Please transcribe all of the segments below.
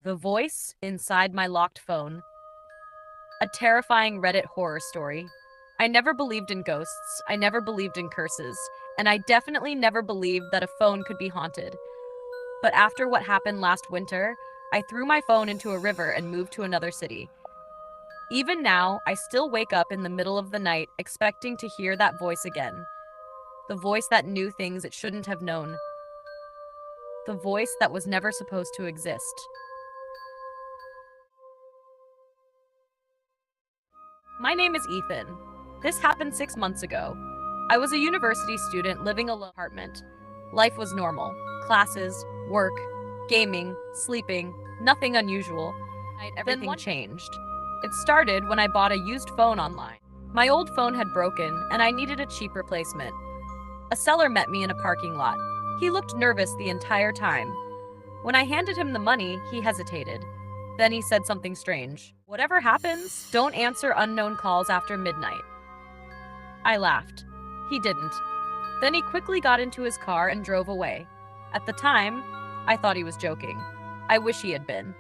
The voice inside my locked phone. A terrifying Reddit horror story. I never believed in ghosts, I never believed in curses, and I definitely never believed that a phone could be haunted. But after what happened last winter, I threw my phone into a river and moved to another city. Even now, I still wake up in the middle of the night expecting to hear that voice again. The voice that knew things it shouldn't have known. The voice that was never supposed to exist. My name is Ethan. This happened 6 months ago. I was a university student living alone in an apartment. Life was normal. Classes, work, gaming, sleeping, nothing unusual. Everything changed. It started when I bought a used phone online. My old phone had broken, and I needed a cheap replacement. A seller met me in a parking lot. He looked nervous the entire time. When I handed him the money, he hesitated. Then he said something strange. "Whatever happens, don't answer unknown calls after midnight." I laughed. He didn't. Then he quickly got into his car and drove away. At the time, I thought he was joking. I wish he had been.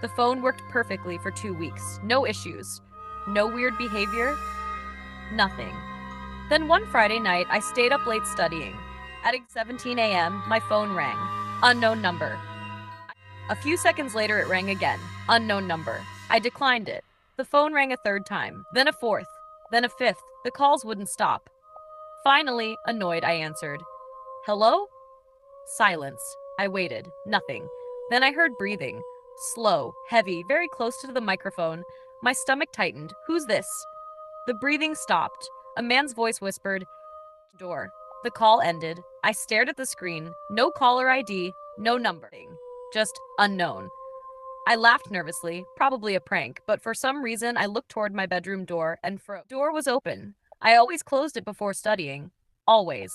The phone worked perfectly for 2 weeks. No issues. No weird behavior. Nothing. Then one Friday night, I stayed up late studying. At 17 a.m., my phone rang. Unknown number. A few seconds later, it rang again. Unknown number. I declined it. The phone rang a third time, then a fourth, then a fifth. The calls wouldn't stop. Finally, annoyed, I answered. "Hello?" Silence. I waited. Nothing. Then I heard breathing. Slow, heavy, very close to the microphone. My stomach tightened. "Who's this?" The breathing stopped. A man's voice whispered, "Door." The call ended. I stared at the screen. No caller ID, no number. Just unknown. I laughed nervously, probably a prank, but for some reason I looked toward my bedroom door and froze. The door was open. I always closed it before studying. Always.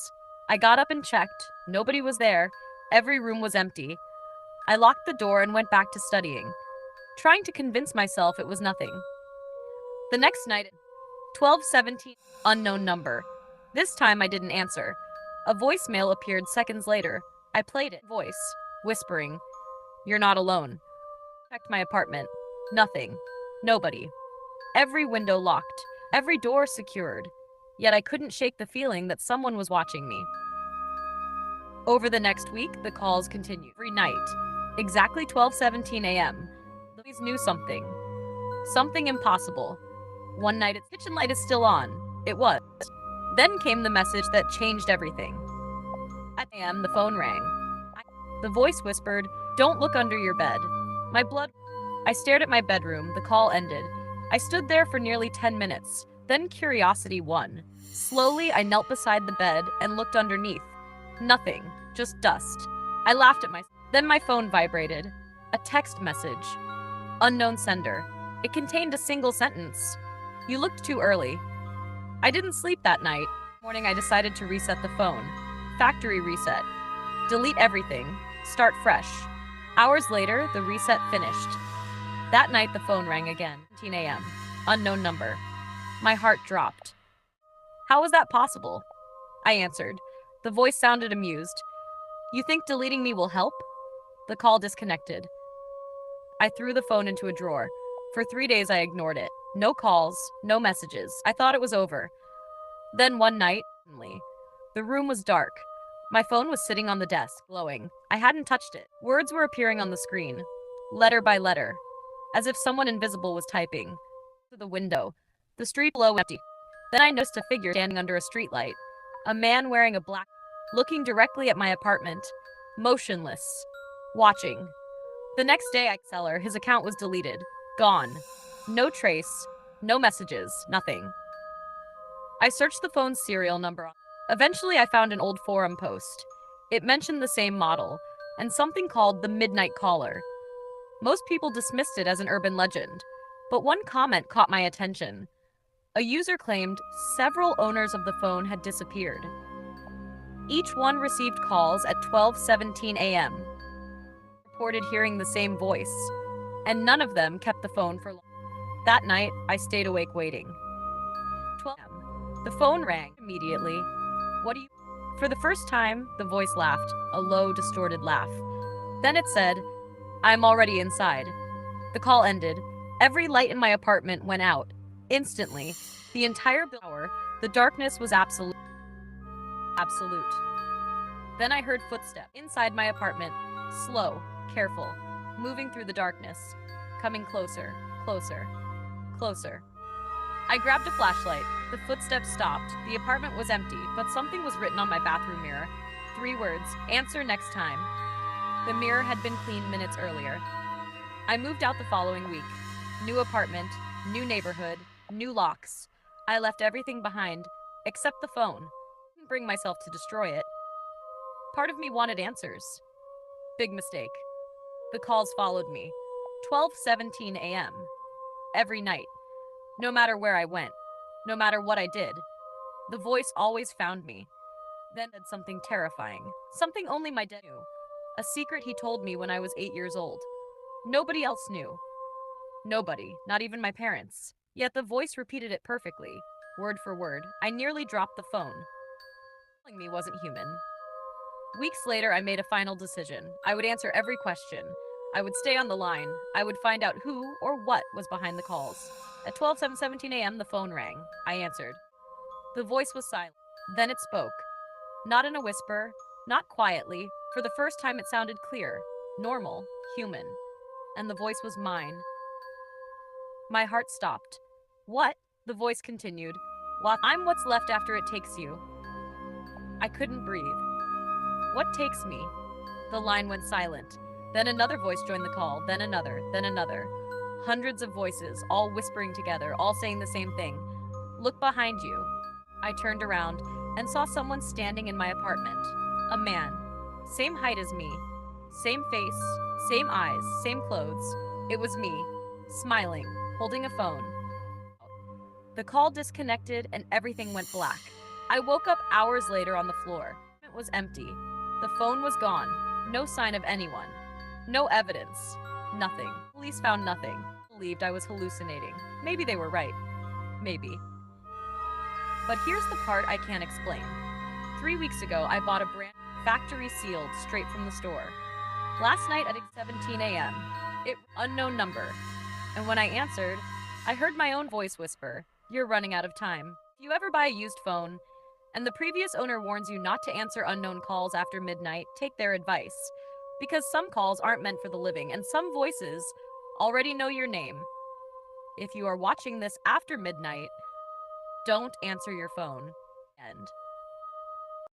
I got up and checked. Nobody was there. Every room was empty. I locked the door and went back to studying, trying to convince myself it was nothing. The next night, 12:17, unknown number. This time I didn't answer. A voicemail appeared seconds later. I played it. Voice, whispering, "You're not alone." Checked my apartment. Nothing. Nobody. Every window locked. Every door secured. Yet I couldn't shake the feeling that someone was watching me. Over the next week, the calls continued. Every night. Exactly 12:17 a.m. The police knew something. Something impossible. One night, its kitchen light is still on. It was. Then came the message that changed everything. At 8 a.m., the phone rang. The voice whispered, "Don't look under your bed." My blood. I stared at my bedroom. The call ended. I stood there for nearly 10 minutes. Then curiosity won. Slowly, I knelt beside the bed and looked underneath. Nothing. Just dust. I laughed at myself. Then my phone vibrated. A text message. Unknown sender. It contained a single sentence. "You looked too early." I didn't sleep that night. Morning, I decided to reset the phone. Factory reset. Delete everything. Start fresh. Hours later, the reset finished. That night, the phone rang again. 10 a.m. Unknown number. My heart dropped. "How was that possible?" I answered. The voice sounded amused. "You think deleting me will help?" The call disconnected. I threw the phone into a drawer. For 3 days, I ignored it. No calls, no messages. I thought it was over. Then one night, suddenly, the room was dark. My phone was sitting on the desk, glowing. I hadn't touched it. Words were appearing on the screen, letter by letter, as if someone invisible was typing. Through the window, the street below empty. Then I noticed a figure standing under a streetlight. A man wearing a black, looking directly at my apartment, motionless, watching. The next day, his account was deleted. Gone. No trace, no messages, nothing. I searched the phone's serial number. Eventually, I found an old forum post. It mentioned the same model, and something called the Midnight Caller. Most people dismissed it as an urban legend, but one comment caught my attention. A user claimed several owners of the phone had disappeared. Each one received calls at 12:17 a.m. Reported hearing the same voice, and none of them kept the phone for long. That night, I stayed awake waiting. 12 a.m. The phone rang immediately. "What do you..." For the first time, the voice laughed, a low, distorted laugh. Then it said, I'm already inside. The call ended. Every light in my apartment went out. Instantly. The entire hour, the darkness was absolute. Absolute. Then I heard footsteps inside my apartment. Slow, careful, moving through the darkness. Coming closer, closer, closer. I grabbed a flashlight. The footsteps stopped. The apartment was empty, but something was written on my bathroom mirror. 3 words, answer next time. The mirror had been cleaned minutes earlier. I moved out the following week. New apartment, new neighborhood, new locks. I left everything behind, except the phone. Didn't bring myself to destroy it. Part of me wanted answers. Big mistake. The calls followed me. 12:17 a.m. Every night. No matter where I went, no matter what I did, the voice always found me. Then said something terrifying, something only my dad knew. A secret he told me when I was 8 years old. Nobody else knew. Nobody, not even my parents. Yet the voice repeated it perfectly, word for word. I nearly dropped the phone. Telling me wasn't human. Weeks later, I made a final decision. I would answer every question. I would stay on the line. I would find out who or what was behind the calls. At 12:17 a.m., the phone rang. I answered. The voice was silent. Then it spoke. Not in a whisper, not quietly. For the first time, it sounded clear, normal, human. And the voice was mine. My heart stopped. What? The voice continued. I'm what's left after it takes you. I couldn't breathe. What takes me? The line went silent. Then another voice joined the call, then another, then another. Hundreds of voices, all whispering together, all saying the same thing. Look behind you. I turned around and saw someone standing in my apartment. A man. Same height as me. Same face, same eyes, same clothes. It was me, smiling, holding a phone. The call disconnected and everything went black. I woke up hours later on the floor. It was empty. The phone was gone. No sign of anyone. No evidence. Nothing. Police found nothing. Believed I was hallucinating. Maybe they were right. Maybe. But here's the part I can't explain. 3 weeks ago, I bought a brand factory sealed straight from the store. Last night at 17 a.m., it unknown number. And when I answered, I heard my own voice whisper, "You're running out of time." If you ever buy a used phone, and the previous owner warns you not to answer unknown calls after midnight, take their advice. Because some calls aren't meant for the living, and some voices already know your name. If you are watching this after midnight, don't answer your phone. End.